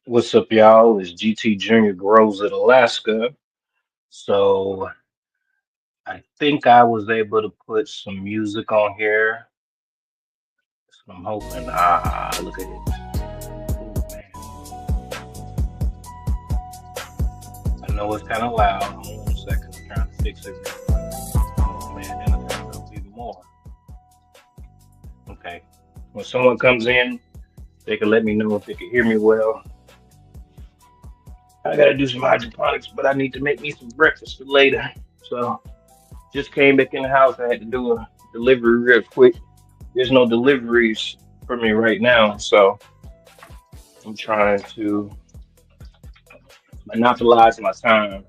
What's up, y'all? It's GT Junior Grows at Alaska. So I think I was able to put some music on here. So I'm hoping. Look at it. Oh man, I know it's kind of loud. Hold on 1 second. I'm trying to fix it real quick. Oh man, then I turned it up even more. Okay. When someone comes in, they can let me know if they can hear me well. I gotta do some hydroponics, but I need to make me some breakfast for later. So just came back in the house. I had to do a delivery real quick. There's no deliveries for me right now, so I'm trying to monopolize my time.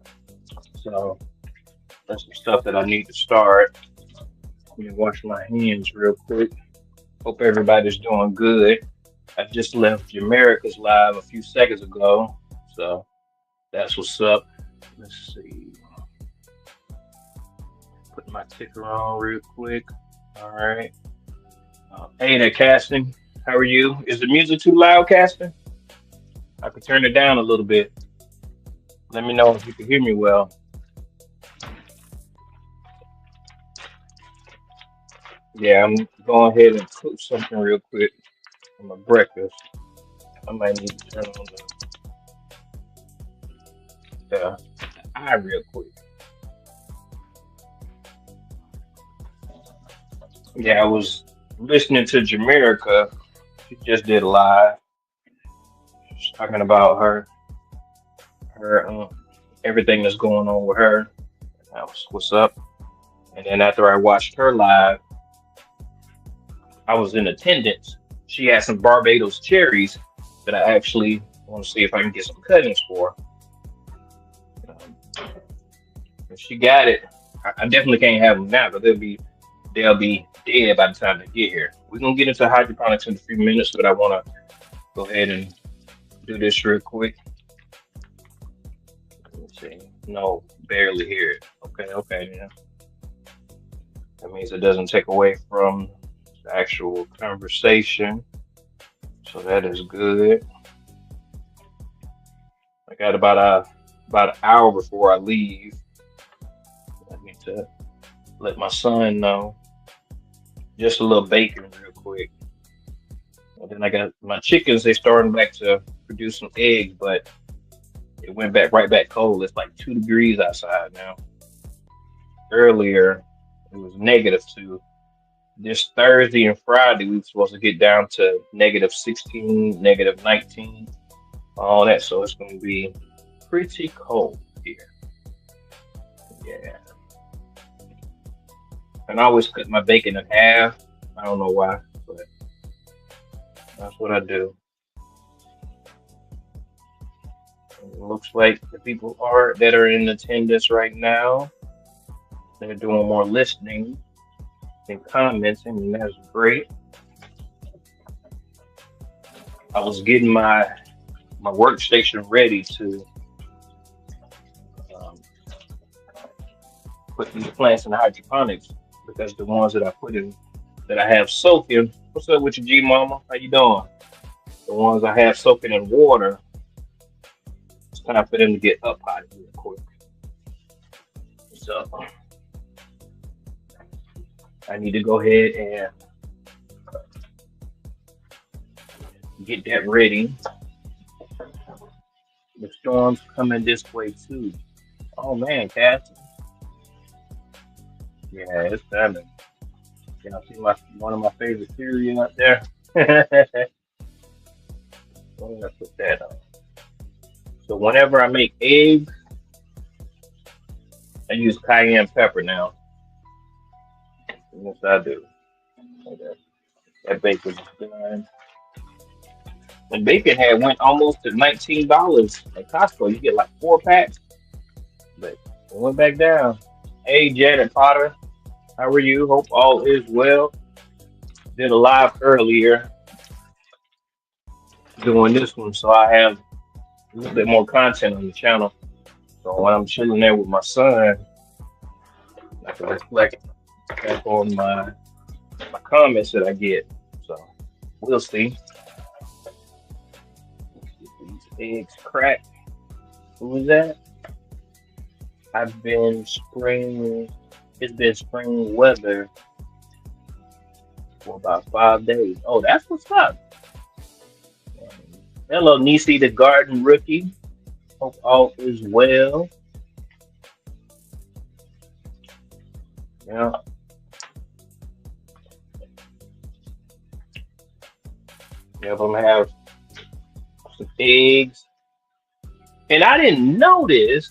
So that's some stuff that I need to start. Let me wash my hands real quick. Hope everybody's doing good. I just left America's live a few seconds ago, so that's what's up. Let's see. Put my ticker on real quick. All right. Hey there, casting. How are you? Is the music too loud, casting? I could turn it down a little bit. Let me know if you can hear me well. Yeah, I'm going ahead and cook something real quick for my breakfast. I might need to turn on the eye real quick. Yeah, I was listening to Jamaica. She just did a live. She's talking about her everything that's going on with her. That was what's up. And then after I watched her live, I was in attendance. She had some Barbados cherries that I actually want to see if I can get some cuttings for. Um, if she got it, I definitely can't have them now because they'll be dead by the time they get here. We're gonna get into hydroponics in a few minutes, but I want to go ahead and do this real quick. Let's see. No, barely hear it. Okay, okay, yeah. That means it doesn't take away from the actual conversation, so that is good. I got about an hour before I leave. I need to let my son know. Just a little bacon real quick. And then I got my chickens, they starting back to produce some eggs, but it went back right back cold. It's like 2 degrees outside now. Earlier it was -2. This Thursday and Friday we were supposed to get down to -16, -19, all that. So it's gonna be pretty cold here. Yeah. And I always cut my bacon in half. I don't know why, but that's what I do. It looks like the people are that are in attendance right now. They're doing more listening and commenting, and that's great. I was getting my workstation ready to um, put these plants in hydroponics because the ones that I put in that I have soaking. What's up with you, G Mama? How you doing? The ones I have soaking in water. It's time for them to get up hot real quick. So I need to go ahead and get that ready. The storm's coming this way too. Oh man, Cass. Yeah, it's coming. Can I see my one of my favorite cereal out there? Where did I put that on? So whenever I make eggs, I use cayenne pepper now. Yes, I do. Okay. That bacon's done. And bacon had went almost to $19 at Costco. You get like 4 packs, but it went back down. Hey, Janet Potter, how are you? Hope all is well. Did a live earlier doing this one, so I have a little bit more content on the channel. So when I'm chilling there with my son, I can reflect back on my comments that I get. So we'll see. Eggs cracked. Who was that? I've been spring. It's been spring weather for about 5 days. Oh, that's what's up. Hello, Nisi, the garden rookie. Hope all is well. Yeah, yeah, I'm gonna have some eggs. And I didn't know this,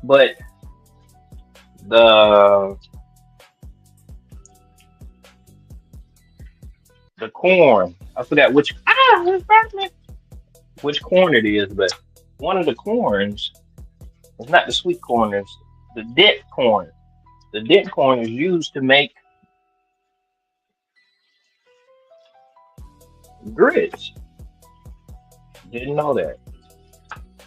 but the the corn. I forgot which corn it is, but one of the corns. It's not the sweet corn. It's the dent corn. The dent corn is used to make grits. Didn't know that.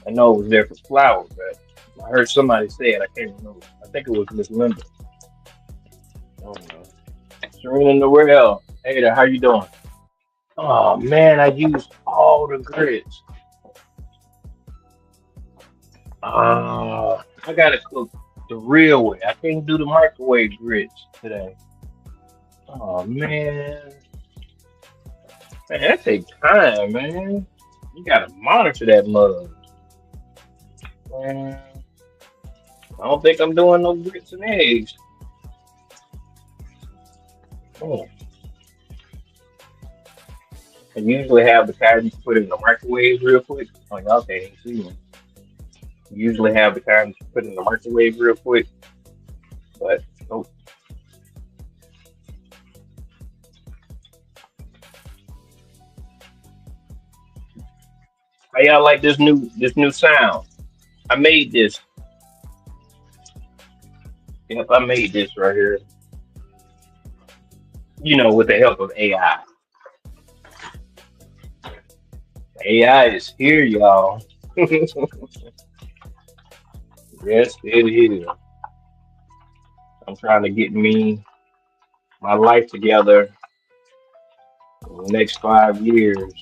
I know it was there for flour, but I heard somebody say it. I can't remember. I think it was Miss Linda. I don't know. Serena Noel. Hey there, how you doing? Oh man, I used all the grits. I gotta cook the real way. I can't do the microwave grits today. Oh man, that takes time, man. You gotta monitor that mug. Man, I don't think I'm doing no grits and eggs. Man, I usually have the kind you put in the microwave real quick. Oh, y'all can't even see me. Usually have the kind you put in the microwave real quick, but nope. How y'all like this new sound? I made this. Yep, I made this right here. With the help of AI. AI is here, y'all. Yes, it is. I'm trying to get my life together in the next 5 years.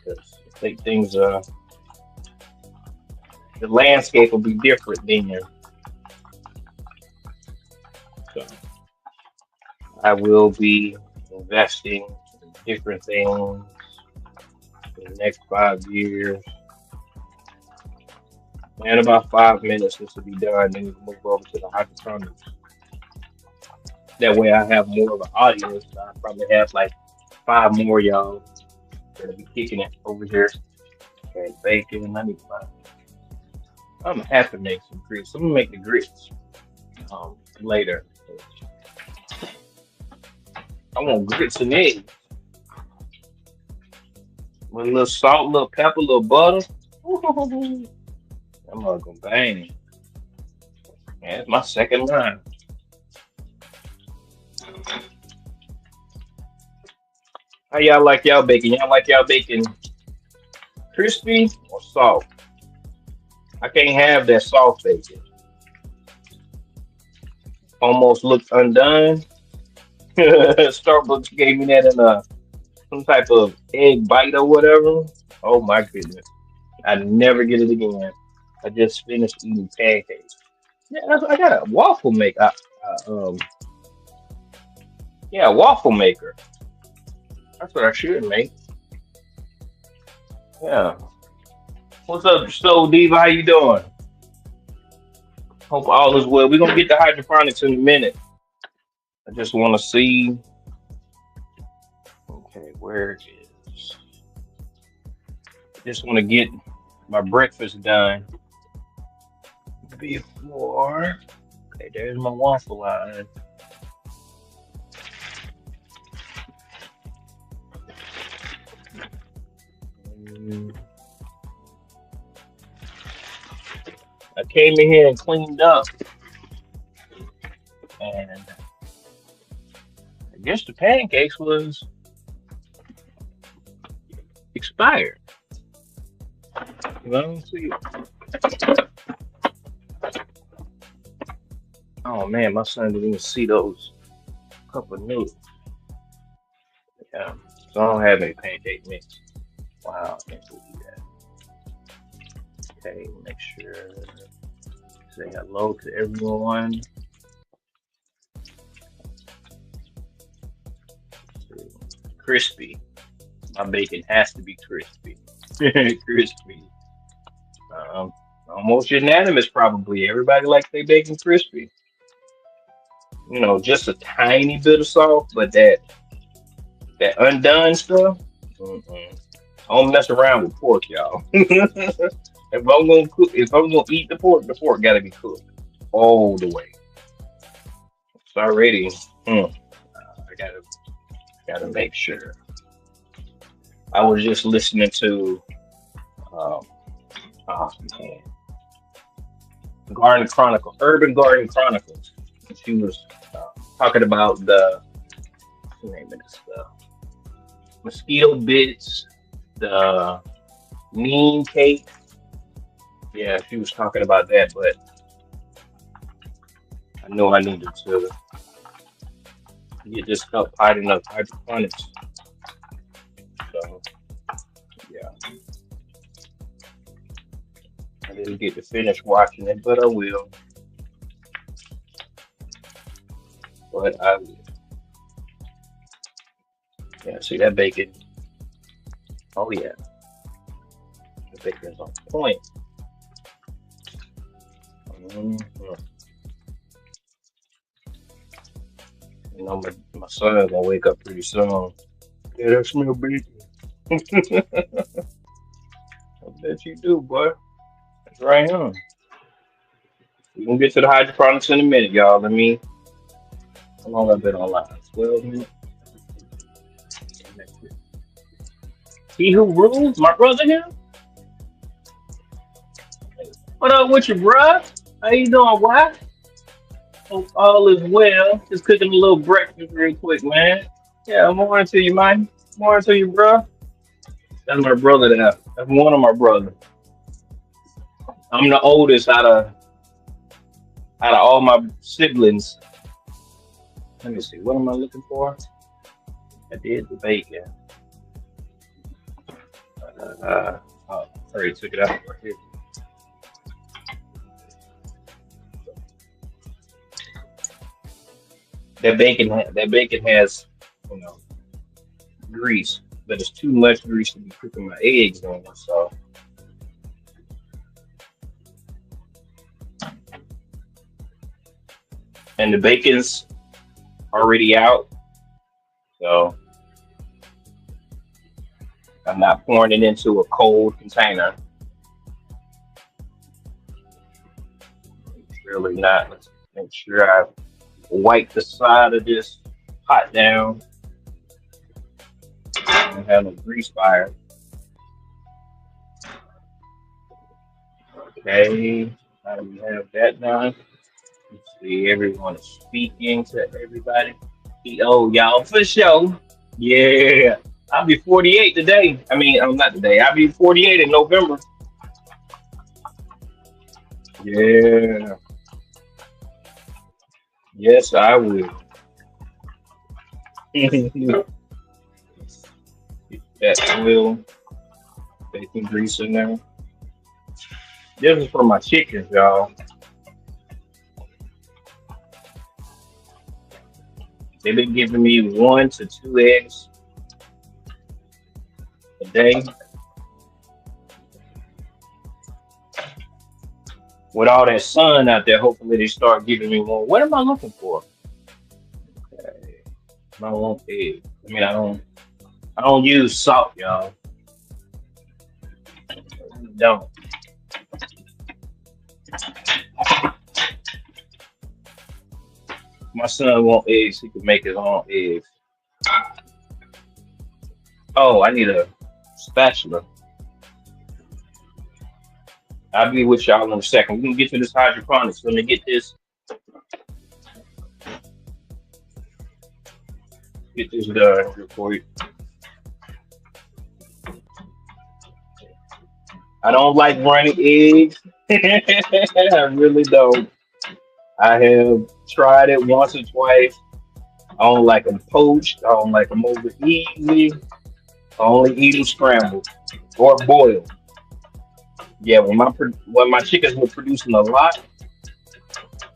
'Cause I think the landscape will be different then. So I will be investing in different things in the next 5 years. And about 5 minutes, this will be done. Then we can move over to the hydroponics. That way, I have more of an audience. I probably have like five more y'all that'll be kicking it over here. Okay, bacon. I'm gonna have to make some grits. I'm gonna make the grits later. I want grits and eggs with a little salt, a little pepper, a little butter. I'm gonna bang. Yeah, it's my second line. How y'all like y'all bacon? Y'all like y'all bacon crispy or soft? I can't have that soft bacon. Almost looks undone. Starbucks gave me that in some type of egg bite or whatever. Oh my goodness. I never get it again. I just finished eating pancakes. Yeah, I got a waffle maker. Yeah, a waffle maker. That's what I should make. Yeah. What's up, Soul Diva? How you doing? Hope all is well. We're gonna get to hydroponics in a minute. I just want to see. Okay, where is? Just want to get my breakfast done before. Okay, there's my waffle line. Mm, I came in here and cleaned up, and I guess the pancakes was expired. See. Oh man, my son didn't even see those cup of noodles. Yeah. So I don't have any pancake mix. Wow, I can't believe that. Okay, make sure say hello to everyone. Crispy. My bacon has to be crispy. Crispy. Um, Almost unanimous, probably. Everybody likes their bacon crispy. Just a tiny bit of salt, but that undone stuff. Mm-mm. I don't mess around with pork, y'all. If I'm gonna eat the pork gotta be cooked all the way. It's already. I gotta make sure. I was just listening to um, oh man, Urban Garden Chronicles. She was talking about what's the name of this stuff? Mosquito bits, the neem cake. Yeah, she was talking about that, but I know I needed to get this cup hot enough hydroponics. So yeah, I didn't get to finish watching it, but I will. But I will. Yeah, see that bacon. Oh yeah, the bacon's on point. Mhm. My son's gonna wake up pretty soon. Yeah, that smell bacon. I bet you do, boy. That's right on. We gonna get to the hydroponics in a minute, y'all. How long I've been online? 12 minutes. He who rules, my brother here. What up with you, bruh? How you doing, boy? Hope all is well. Just cooking a little breakfast real quick, man. Yeah, morning to you, man. Morning to you, bruh. That's my brother there. That's one of my brothers. I'm the oldest out of all my siblings. Let me see. What am I looking for? I did the bacon. I already took it out right here. That bacon has, you know, grease, but it's too much grease to be cooking my eggs on. So, and the bacon's already out, so I'm not pouring it into a cold container. Really not. Let's make sure I wipe the side of this pot down and have a grease fire. Okay, now we have that done. Let's see, everyone is speaking to everybody. Oh, y'all for sure. Yeah, I'll be 48 today. I mean, I'm not today. I'll be 48 in November. Yeah, yes, I will. Get that oil, bacon grease in there. This is for my chickens, y'all. They've been giving me 1 to 2 eggs a day. With all that sun out there, hopefully they start giving me more. What am I looking for? Okay. I don't want eggs. I mean, I don't use salt, y'all. I really don't. My son want eggs. He can make his own eggs. Oh, I need a spatula. I'll be with y'all in a second. We can get to this hydroponics. Let me get this done real you. I don't like running eggs. I really don't. I have tried it once or twice. I don't like them poached. I don't like them over easy. Only eat them scrambled or boiled. Yeah, when my chickens were producing a lot,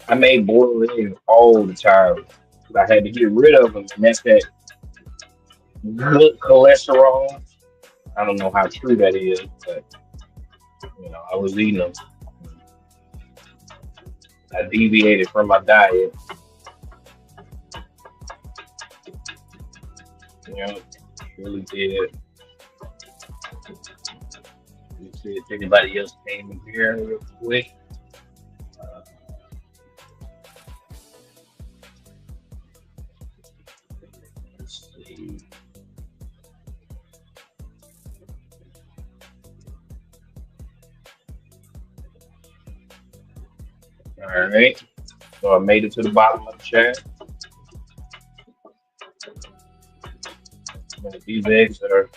I made boiled eggs all the time. 'Cause I had to get rid of them, and that's that good cholesterol. I don't know how true that is, but I was eating them. I deviated from my diet. You know, really did. Let's see if anybody else came in here real quick. Uh, let's see. All right. So I made it to the bottom of the chat. And these eggs are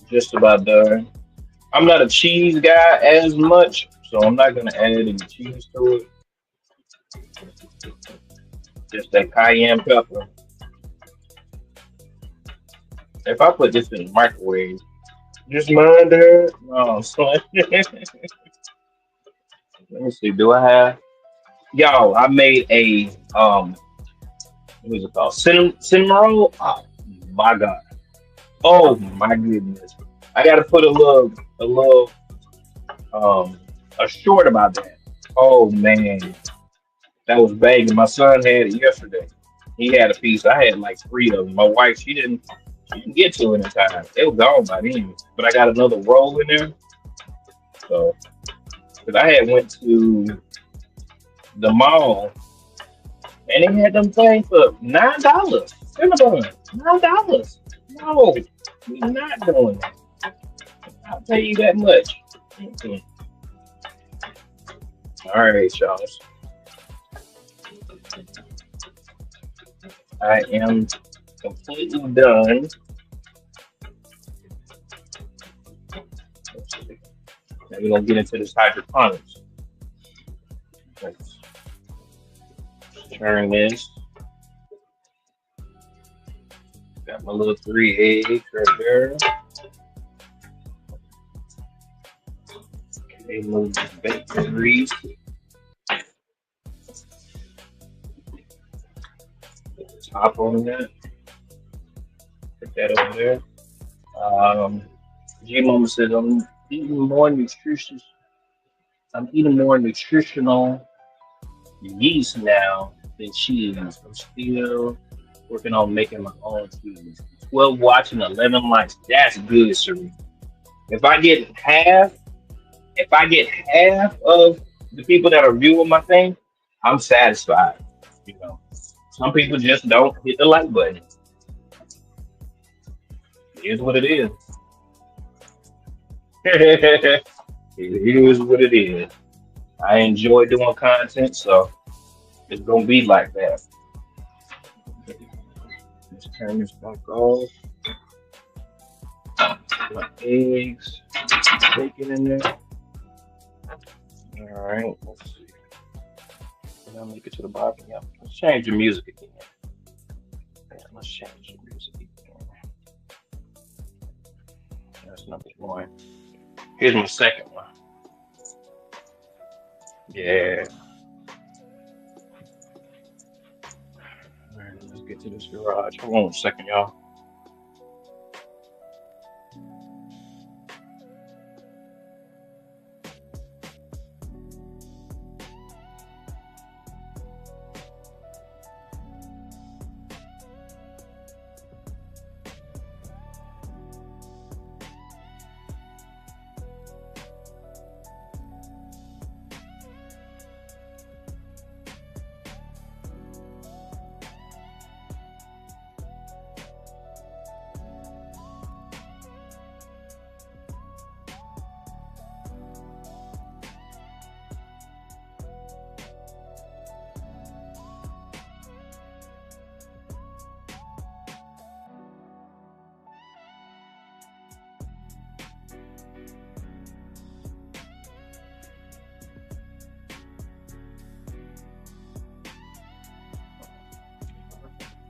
just about done. I'm not a cheese guy as much, so I'm not gonna add any cheese to it. Just that cayenne pepper. If I put this in the microwave, just mind that. No, son. Let me see. Do I have? Yo, I made a what is it called? Cinnamon roll. Oh my god. Oh my goodness. I gotta put a little um a short about that. Oh man, that was banging. My son had it yesterday. He had a piece. I had like three of them. My wife, she didn't get to it in time. It was gone by then. But I got another roll in there. So, because I had went to the mall and they had them things for $9. Cinnabon, $9. No, we're not doing that. I'll tell you that much. Mm-mm. All right, y'all. I am completely done. Let's see. Now we're gonna get into this hydroponics. Let's turn this. Got my little three eggs right there. Okay, move this bacon grease. Put the top on that. Put that over there. Um, G Mama says eating more nutritious. I'm eating more nutritional yeast now than cheese. I'm still working on making my own cheese. 12 watching, 11 likes. That's good, Sheree. If I get half, if I get half of the people that are viewing my thing, I'm satisfied. You know, some people just don't hit the like button. It is what it is. It is what it is. I enjoy doing content, so it's gonna be like that. Let's turn this back off. My eggs, bacon in there. All right, let's see. Can I make it to the bottom? Yeah. Let's change the music again. Yeah, let's change the music again. That's number one. Here's my second one. Yeah. All right, let's get to this garage. Hold on a second, y'all.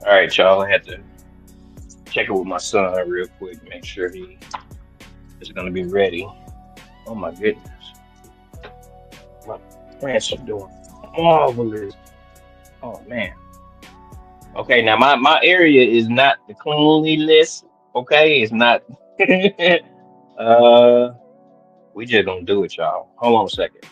All right, y'all. I had to check it with my son real quick, make sure he is gonna be ready. Oh my goodness, my plants are doing marvelous. Oh man. Okay, now my area is not the cleanliness. Okay, it's not. uh, we just gonna do it, y'all. Hold on a second.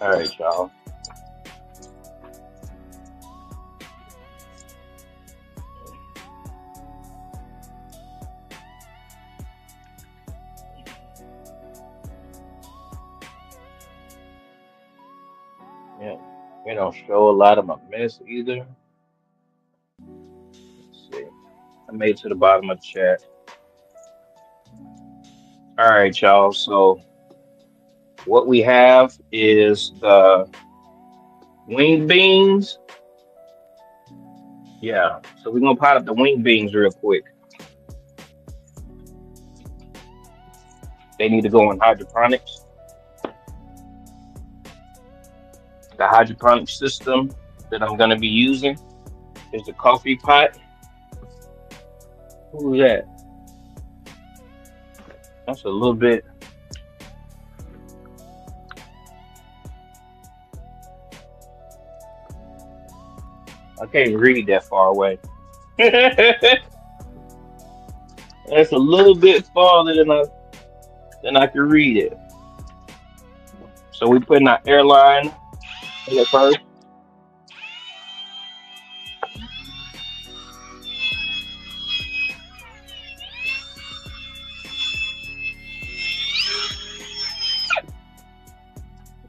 All right, y'all. Yeah, we don't show a lot of my mess either. Let's see. I made it to the bottom of the chat. All right, y'all. So what we have is the wing beans. Yeah. So we're gonna pot up the wing beans real quick. They need to go in hydroponics. The hydroponic system that I'm gonna be using is the coffee pot. Who's that? That's a little bit. I can't read that far away. That's a little bit farther than I can read it. So we putting our airline in it first.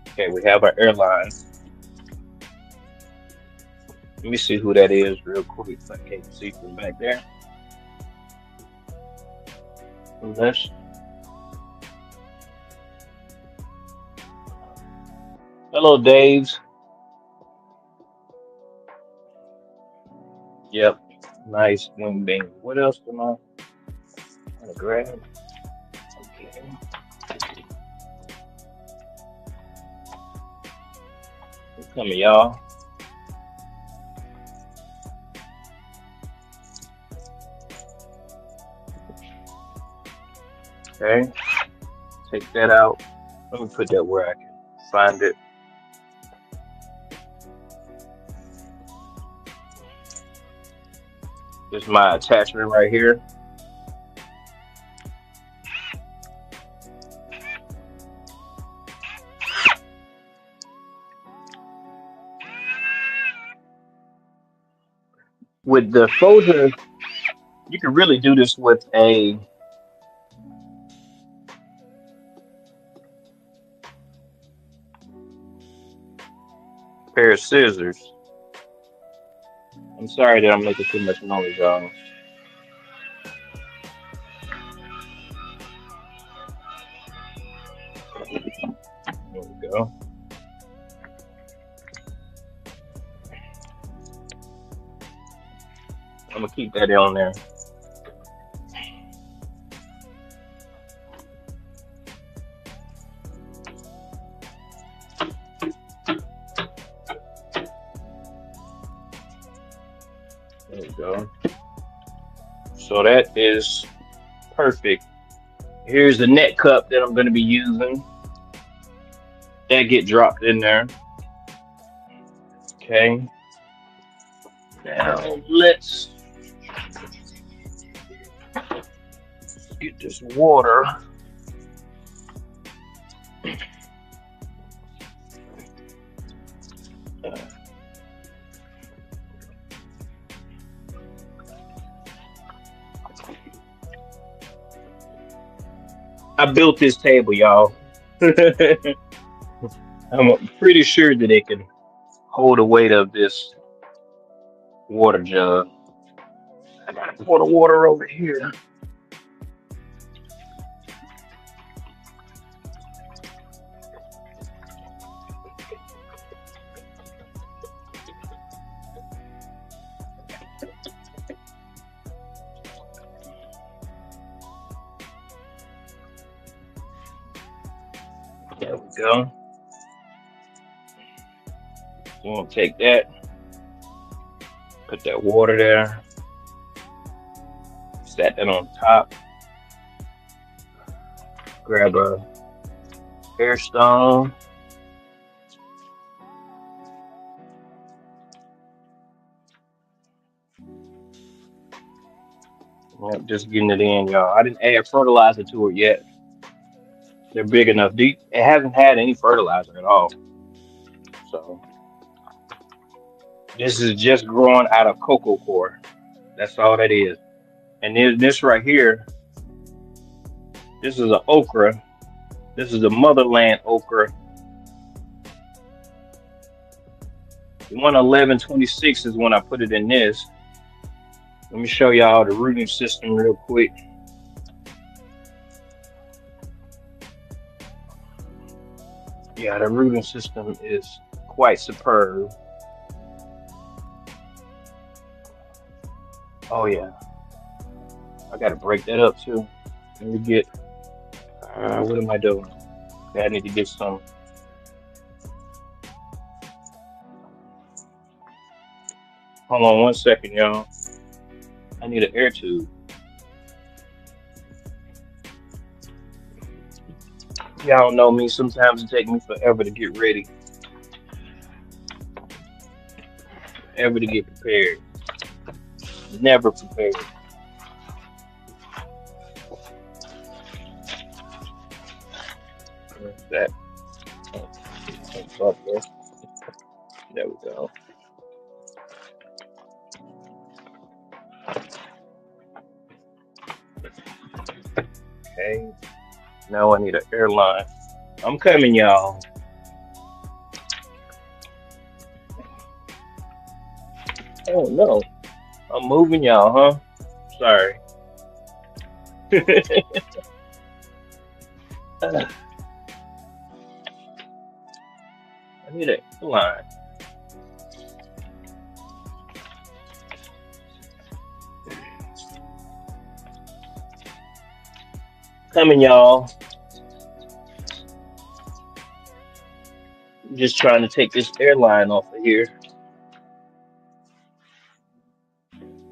Okay, we have our airline. Let me see who that is real quick. I can't see from back there. Unless, hello, Dave's. Yep, nice wing bean. What else am I gonna grab? Okay, coming, y'all. Okay, take that out. Let me put that where I can find it. This is my attachment right here. With the folder, you can really do this with a pair of scissors. I'm sorry that I'm making too much noise, y'all. There we go. I'm gonna keep that on there. There we go. So that is perfect. Here's the net cup that I'm gonna be using. That get dropped in there. Okay. Now let's get this water. I built this table, y'all. I'm pretty sure that it can hold the weight of this water jug. I gotta pour the water over here. There we go. You want to take that, put that water there, set that on top, grab a air stone. Yep, just getting it in, y'all. I didn't add fertilizer to it yet. They're big enough. Deep. It hasn't had any fertilizer at all. So this is just growing out of cocoa core. That's all that is. And then this right here, this is an okra. This is a motherland okra. The 11126 is when I put it in this. Let me show y'all the rooting system real quick. Yeah, the rooting system is quite superb. Oh yeah, I gotta break that up too. Let me get. What am I doing? Okay, I need to get some. Hold on 1 second, y'all. I need an air tube. Y'all know me. Sometimes it takes me forever to get ready, forever to get prepared. Never prepared. Where's that? Up there. There we go. Okay. Now I need an airline. I'm coming, y'all. Oh no. I'm moving y'all, huh? Sorry. I need an airline. Coming, y'all. Just trying to take this airline off of here.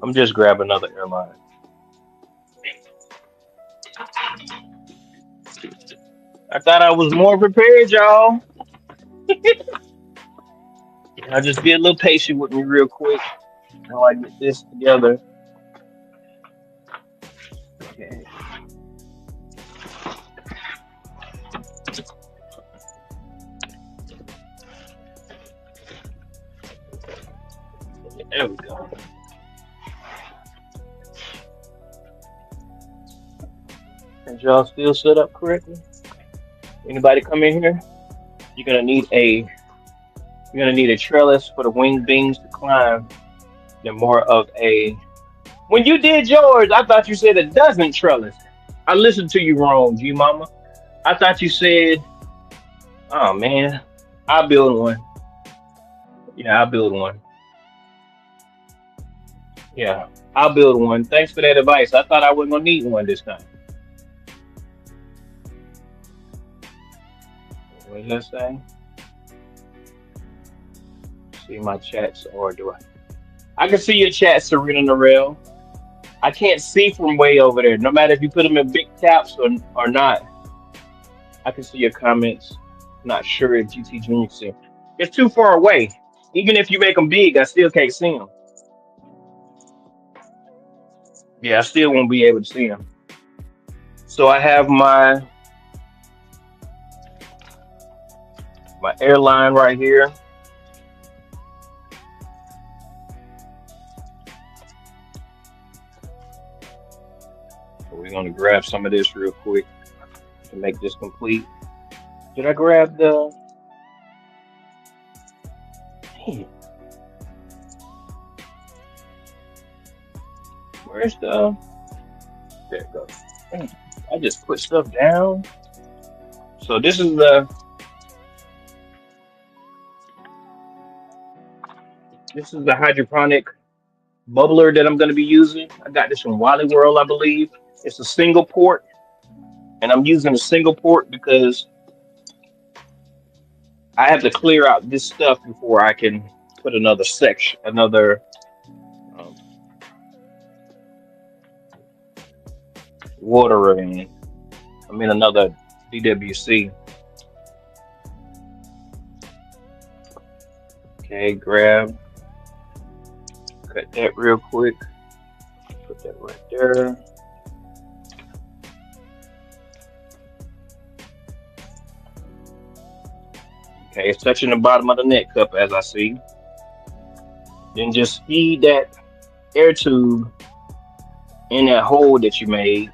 I'm just grabbing another airline. I thought I was more prepared, y'all. I'll just be a little patient with me real quick while I get this together. Okay. There we go. Is y'all still set up correctly? Anybody come in here? You're gonna need a trellis for the winged beings to climb. They're more of a. When you did yours, I thought you said a dozen trellis. I listened to you wrong, G Mama. I thought you said, oh man, I'll build one. Yeah, I'll build one. Yeah, I'll build one. Thanks for that advice. I thought I wasn't gonna need one this time. What did I say? See my chats, or do I? I can see your chat, Serena Norell. I can't see from way over there. No matter if you put them in big caps or not, I can see your comments. Not sure if GT Junior can see 'em. It's too far away. Even if you make them big, I still can't see them. Yeah, I still won't be able to see them. So I have my airline right here. So we're gonna grab some of this real quick to make this complete. Did I grab the? Damn, where's the? There it goes. Damn, I just put stuff down. So this is the hydroponic bubbler that I'm going to be using. I got this from Wally World, I believe. It's a single port, and I'm using a single port because I have to clear out this stuff before I can put another section, another um, water in. I mean, another DWC. Okay, grab, cut that real quick. Put that right there. Okay, it's touching the bottom of the neck cup as I see. Then just feed that air tube in that hole that you made.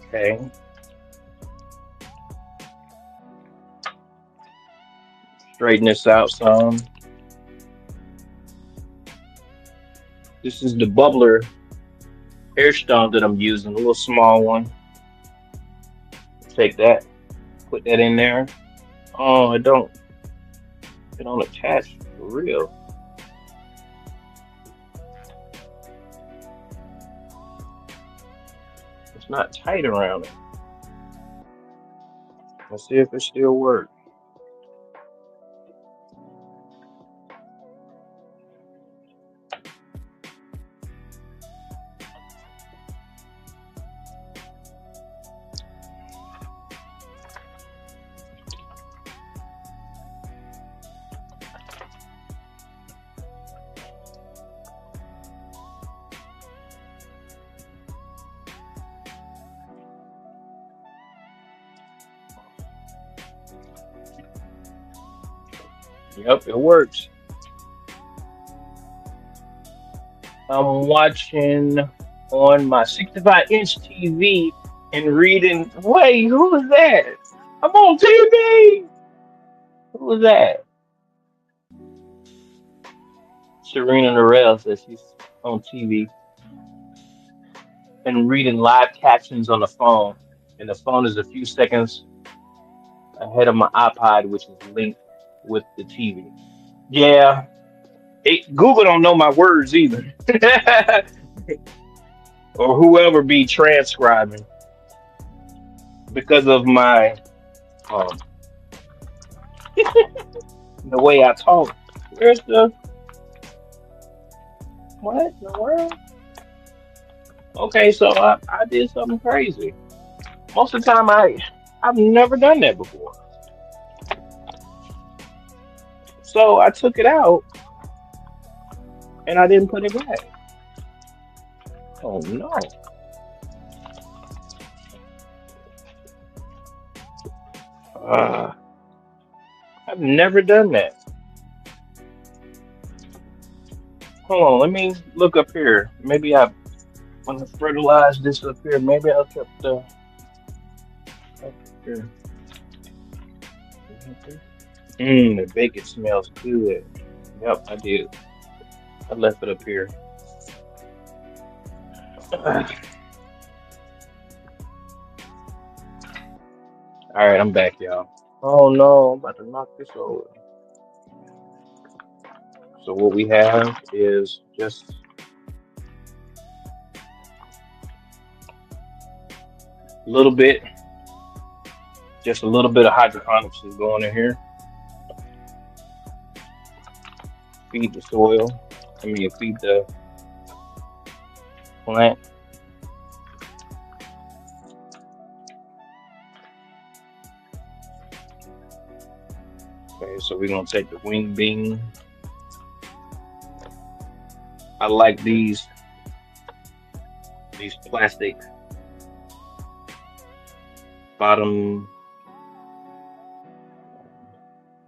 Okay, straighten this out some. This is the bubbler air stone that I'm using, a little small one. Take that, put that in there. Oh, it don't attach for real. It's not tight around it. Let's see if it still works. Yep, it works. I'm watching on my 65-inch TV and reading. Wait, who was that? I'm on TV. Who was that? Serena Norell says she's on TV and reading live captions on the phone. And the phone is a few seconds ahead of my iPod, which is linked with the TV. Yeah, Google don't know my words either, or whoever be transcribing because of my um, the way I talk. Where's the what in the world? Okay, so I did something crazy. Most of the time, I've never done that before. So I took it out and I didn't put it back. Oh no! Uh, I've never done that. Hold on, let me look up here. Maybe I when I fertilized this up here. Maybe I kept the up here. The bacon smells good. Yep, I did. I left it up here. All right, I'm back, y'all. Oh no, I'm about to knock this over. So what we have is a little bit, just a little bit of hydroponics is going in here. Feed the soil. I mean, feed the plant. Okay, so we're gonna take the wing bean. I like these plastic bottom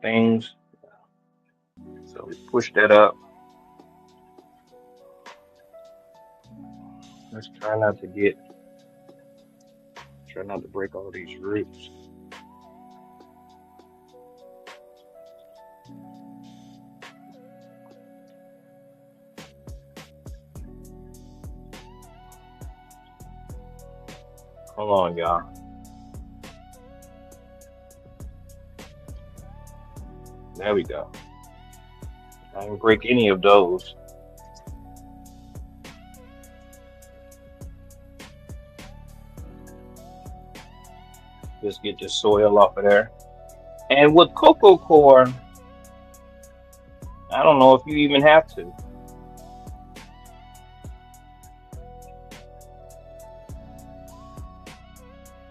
things. So we push that up. Let's try not to break all these roots. Hold on, y'all. There we go. I didn't break any of those. Just get the soil off of there. And with cocoa core, I don't know if you even have to.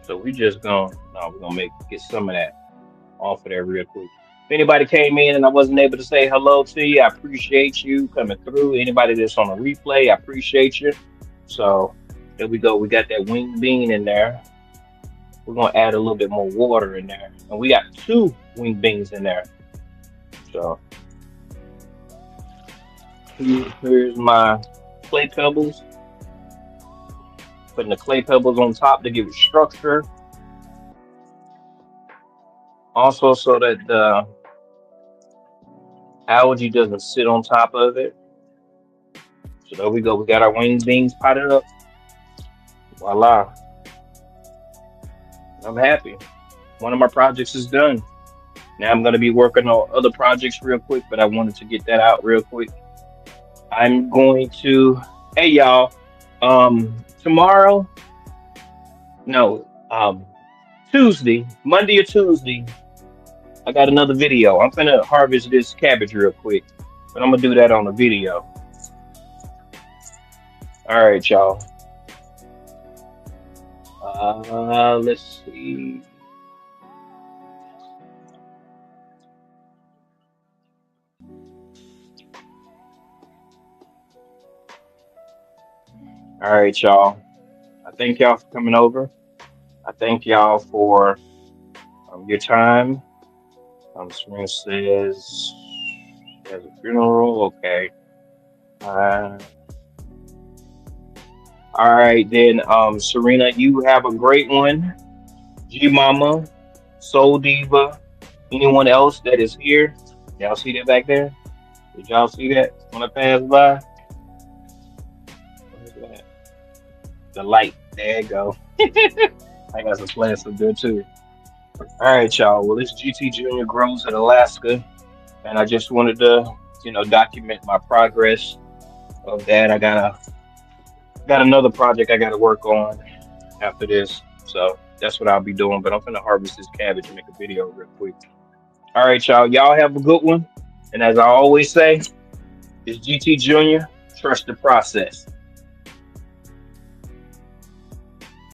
So we just gonna no, we're gonna make get some of that off of there real quick. If anybody came in and I wasn't able to say hello to you, I appreciate you coming through. Anybody that's on a replay, I appreciate you. So there we go. We got that wing bean in there. We're gonna add a little bit more water in there, and we got two wing beans in there. So here's my clay pebbles. Putting the clay pebbles on top to give it structure. Also, so that the algae doesn't sit on top of it. So there we go. We got our wing beans potted up. Voila. I'm happy. One of my projects is done. Now I'm going to be working on other projects real quick, but I wanted to get that out real quick. I'm going to, hey y'all, tomorrow, no, Tuesday, Monday or Tuesday, I got another video. I'm gonna harvest this cabbage real quick, but I'm gonna do that on the video. All right, y'all. Let's see. All right, y'all. I thank y'all for coming over. I thank y'all for your time. Serena says she has a funeral. Okay. Uh, all right, then. Serena, you have a great one. G Mama, Soul Diva, anyone else that is here. Y'all see that back there? Did y'all see that when I passed by? What is that? The light. There you go. I got some plants up there too. All right, y'all. Well, this GT Junior grows in Alaska, and I just wanted to, document my progress of that. Got another project I got to work on after this, so that's what I'll be doing. But I'm gonna harvest this cabbage and make a video real quick. All right, y'all. Y'all have a good one. And as I always say, it's GT Junior. Trust the process.